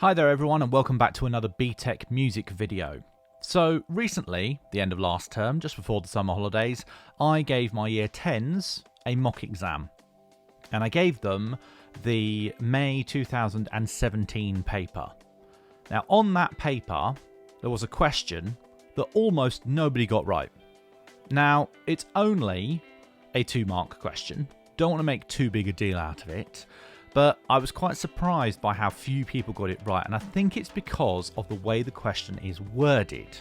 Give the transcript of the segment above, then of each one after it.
Hi there everyone and welcome back to another BTEC music video. So recently, the end of last term, just before the summer holidays, I gave my year 10s a mock exam. And I gave them the May 2017 paper. Now on that paper, there was a question that almost nobody got right. Now, it's only a 2-mark question. Don't want to make too big a deal out of it. But I was quite surprised by how few people got it right, and I think it's because of the way the question is worded.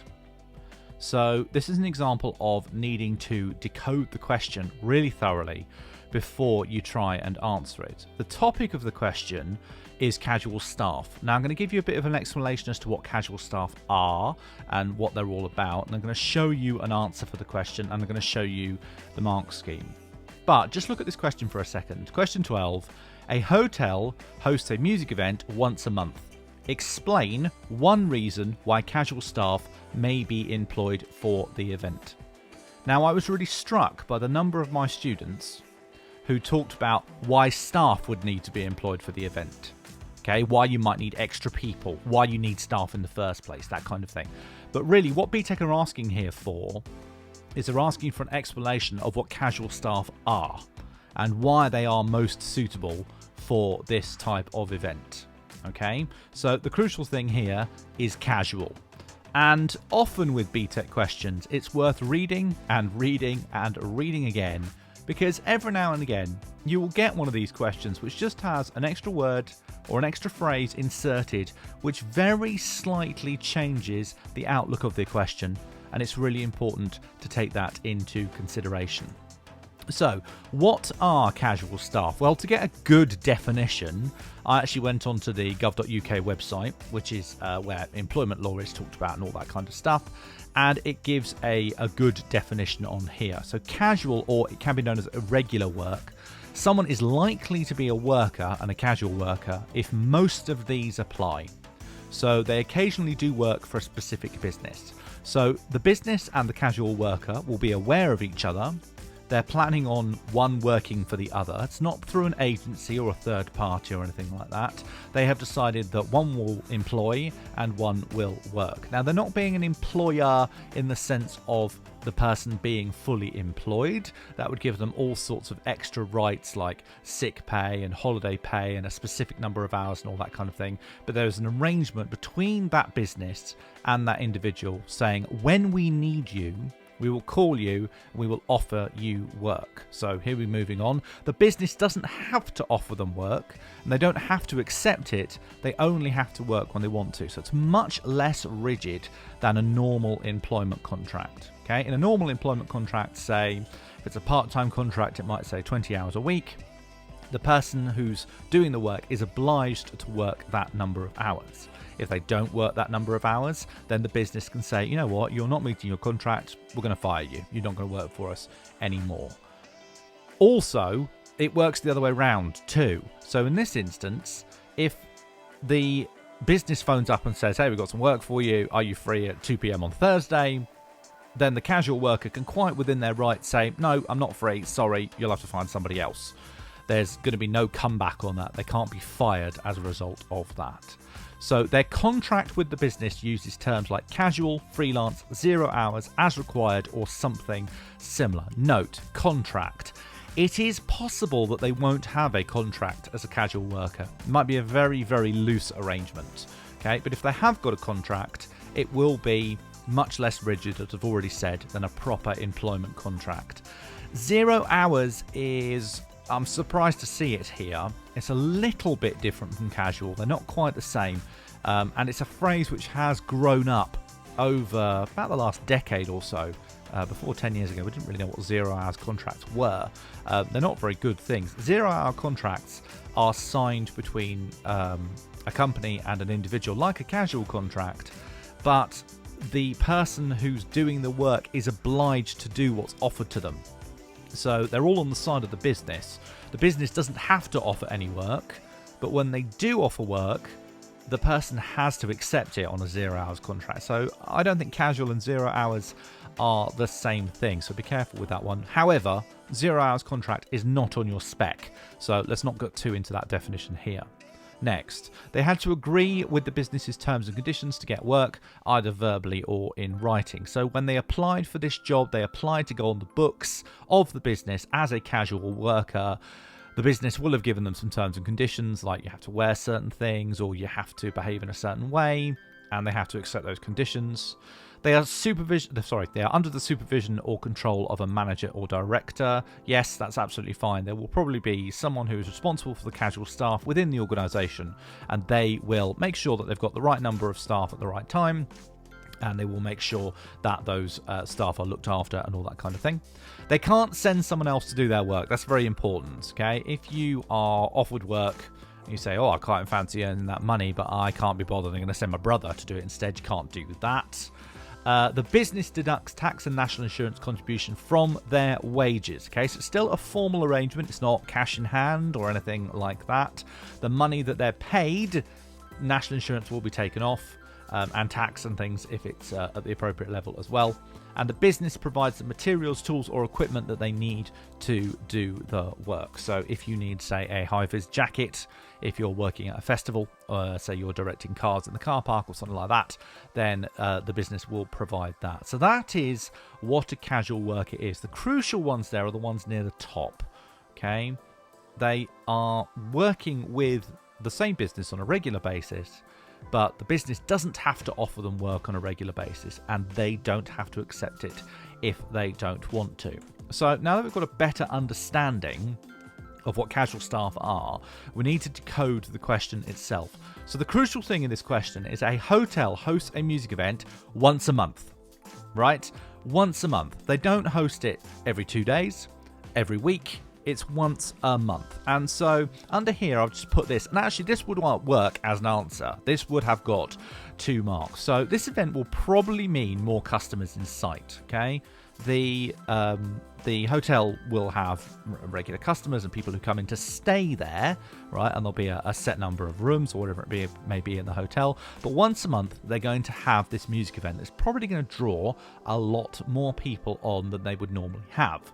So this is an example of needing to decode the question really thoroughly before you try and answer it. The topic of the question is casual staff. Now I'm going to give you a bit of an explanation as to what casual staff are and what they're all about, and I'm going to show you an answer for the question, and I'm going to show you the mark scheme. But just look at this question for a second. Question 12. A hotel hosts a music event once a month. Explain one reason why casual staff may be employed for the event. Now, I was really struck by the number of my students who talked about why staff would need to be employed for the event. Okay, why you might need extra people, why you need staff in the first place, that kind of thing. But really, what BTEC are asking here for is they're asking for an explanation of what casual staff are and why they are most suitable for this type of event. Okay, so the crucial thing here is casual. And often with BTEC questions, it's worth reading and reading and reading again, because every now and again you will get one of these questions which just has an extra word or an extra phrase inserted which very slightly changes the outlook of the question, and it's really important to take that into consideration. So, what are casual staff? Well, to get a good definition, I actually went onto the gov.uk website, which is where employment law is talked about and all that kind of stuff, and it gives a good definition on here. So casual, or it can be known as irregular work. Someone is likely to be a worker and a casual worker if most of these apply. So they occasionally do work for a specific business. So the business and the casual worker will be aware of each other. They're planning on one working for the other. It's not through an agency or a third party or anything like that. They have decided that one will employ and one will work. Now, they're not being an employer in the sense of the person being fully employed. That would give them all sorts of extra rights like sick pay and holiday pay and a specific number of hours and all that kind of thing. But there's an arrangement between that business and that individual saying, when we need you, we will call you and we will offer you work. So here we're moving on. The business doesn't have to offer them work and they don't have to accept it. They only have to work when they want to. So it's much less rigid than a normal employment contract. Okay, in a normal employment contract, say if it's a part-time contract, it might say 20 hours a week. The person who's doing the work is obliged to work that number of hours. If they don't work that number of hours, then the business can say, you know what, you're not meeting your contract, we're going to fire you. You're not going to work for us anymore. Also, it works the other way around too. So in this instance, if the business phones up and says, hey, we've got some work for you, are you free at 2 p.m. on Thursday? Then the casual worker can quite within their right say, no, I'm not free, sorry, you'll have to find somebody else. There's going to be no comeback on that. They can't be fired as a result of that. So their contract with the business uses terms like casual, freelance, 0 hours, as required, or something similar. Note, contract. It is possible that they won't have a contract as a casual worker. It might be a very, very loose arrangement. Okay, but if they have got a contract, it will be much less rigid, as I've already said, than a proper employment contract. 0 hours is... I'm surprised to see it here. It's a little bit different from casual. They're not quite the same. And it's a phrase which has grown up over about the last decade or so. Before 10 years ago, we didn't really know what 0 hours contracts were. They're not very good things. 0 hour contracts are signed between a company and an individual, like a casual contract. But the person who's doing the work is obliged to do what's offered to them. So they're all on the side of the business. The business doesn't have to offer any work, but when they do offer work, the person has to accept it on a 0 hours contract. So I don't think casual and 0 hours are the same thing, so be careful with that one. However, 0 hours contract is not on your spec, so let's not get too into that definition here. Next, they had to agree with the business's terms and conditions to get work, either verbally or in writing. So when they applied for this job, they applied to go on the books of the business as a casual worker. The business will have given them some terms and conditions, like you have to wear certain things or you have to behave in a certain way, and they have to accept those conditions. They are under the supervision or control of a manager or director. Yes, that's absolutely fine. There will probably be someone who is responsible for the casual staff within the organisation, and they will make sure that they've got the right number of staff at the right time, and they will make sure that those staff are looked after and all that kind of thing. They can't send someone else to do their work. That's very important, okay? If you are offered work, you say, oh, I quite fancy earning that money, but I can't be bothered. I'm going to send my brother to do it instead. You can't do that. The business deducts tax and national insurance contribution from their wages. Okay, so it's still a formal arrangement. It's not cash in hand or anything like that. The money that they're paid, national insurance will be taken off, and tax and things if it's at the appropriate level as well. And the business provides the materials, tools, or equipment that they need to do the work. So if you need, say, a high-vis jacket, if you're working at a festival, or say you're directing cars in the car park or something like that, then the business will provide that. So that is what a casual worker is. The crucial ones there are the ones near the top. Okay, they are working with the same business on a regular basis, but the business doesn't have to offer them work on a regular basis, and they don't have to accept it if they don't want to. So now that we've got a better understanding of what casual staff are, we need to decode the question itself. So the crucial thing in this question is a hotel hosts a music event once a month, right? Once a month. They don't host it every 2 days, every week. It's once a month. And so under here, I've just put this, and actually this would work as an answer. This would have got 2 marks. So this event will probably mean more customers in sight, okay? The hotel will have regular customers and people who come in to stay there, right? And there'll be a set number of rooms or whatever it may be in the hotel. But once a month, they're going to have this music event that's probably going to draw a lot more people on than they would normally have.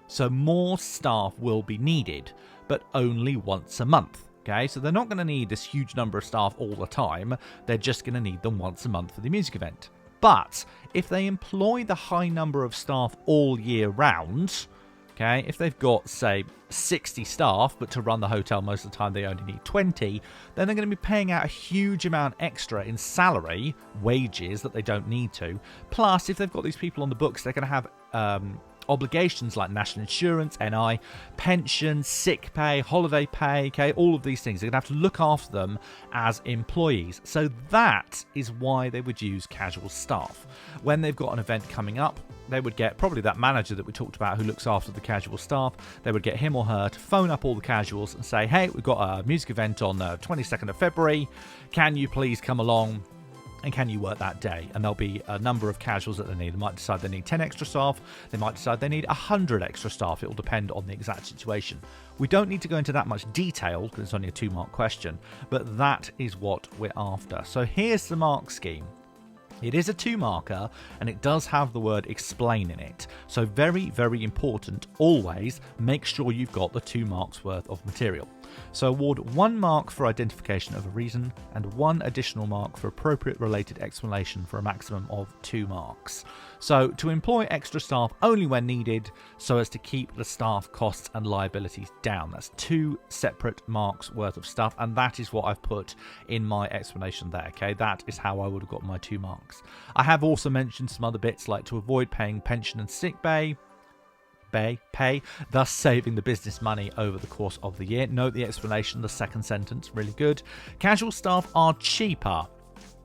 So more staff will be needed, but only once a month. Okay, so they're not going to need this huge number of staff all the time. They're just going to need them once a month for the music event. But if they employ the high number of staff all year round, okay, if they've got, say, 60 staff, but to run the hotel most of the time they only need 20, then they're going to be paying out a huge amount extra in salary, wages that they don't need to. Plus, if they've got these people on the books, they're going to have obligations like national insurance, NI, pension, sick pay, holiday pay, okay, all of these things. They're going to have to look after them as employees. So that is why they would use casual staff. When they've got an event coming up, they would get probably that manager that we talked about who looks after the casual staff. They would get him or her to phone up all the casuals and say, hey, we've got a music event on the 22nd of February. Can you please come along? And can you work that day? And there'll be a number of casuals that they need. They might decide they need 10 extra staff. They might decide they need 100 extra staff. It will depend on the exact situation. We don't need to go into that much detail because it's only a 2-mark question, but that is what we're after. So here's the mark scheme. It is a 2-marker and it does have the word explain in it. So very, very important. Always make sure you've got the 2 marks worth of material. So award 1 mark for identification of a reason and 1 additional mark for appropriate related explanation for a maximum of 2 marks. So to employ extra staff only when needed so as to keep the staff costs and liabilities down. That's 2 separate marks worth of stuff, and that is what I've put in my explanation there, okay? That is how I would have got my 2 marks. I have also mentioned some other bits like to avoid paying pension and sick pay, thus saving the business money over the course of the year. Note the explanation, the second sentence, really good. Casual staff are cheaper.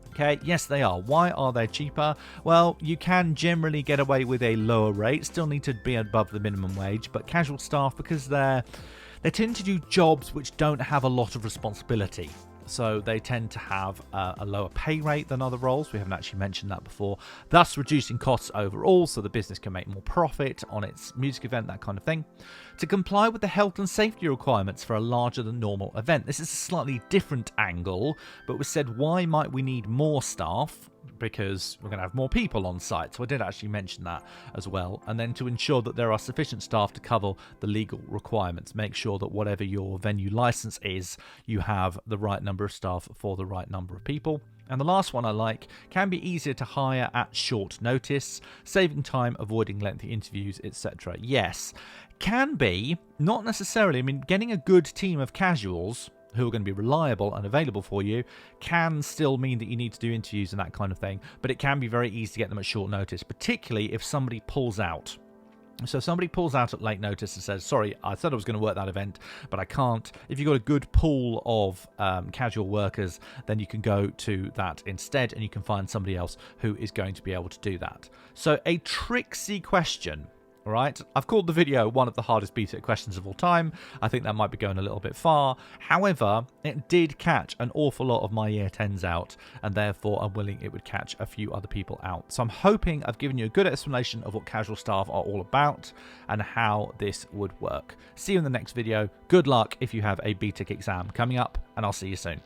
Okay, yes they are. Why are they cheaper? Well, you can generally get away with a lower rate, still need to be above the minimum wage, but casual staff, because they tend to do jobs which don't have a lot of responsibility. So they tend to have a lower pay rate than other roles. We haven't actually mentioned that before, thus reducing costs overall so the business can make more profit on its music event, that kind of thing. To comply with the health and safety requirements for a larger than normal event. This is a slightly different angle, but we said why might we need more staff? because we're going to have more people on site. So I did actually mention that as well. And then to ensure that there are sufficient staff to cover the legal requirements, make sure that whatever your venue license is, you have the right number of staff for the right number of people. And the last one I like, can be easier to hire at short notice, saving time, avoiding lengthy interviews, etc. Yes, can be, not necessarily. I mean, getting a good team of casuals who are going to be reliable and available for you can still mean that you need to do interviews and that kind of thing, but it can be very easy to get them at short notice, particularly if somebody pulls out. So if somebody pulls out at late notice and says, sorry, I said I was going to work that event, but I can't. If you've got a good pool of casual workers, then you can go to that instead, and you can find somebody else who is going to be able to do that. So a tricksy question. All right, I've called the video one of the hardest BTEC questions of all time. I think that might be going a little bit far. However, it did catch an awful lot of my year 10s out, and therefore I'm willing it would catch a few other people out. So I'm hoping I've given you a good explanation of what casual staff are all about and how this would work. See you in the next video. Good luck if you have a BTEC exam coming up, and I'll see you soon.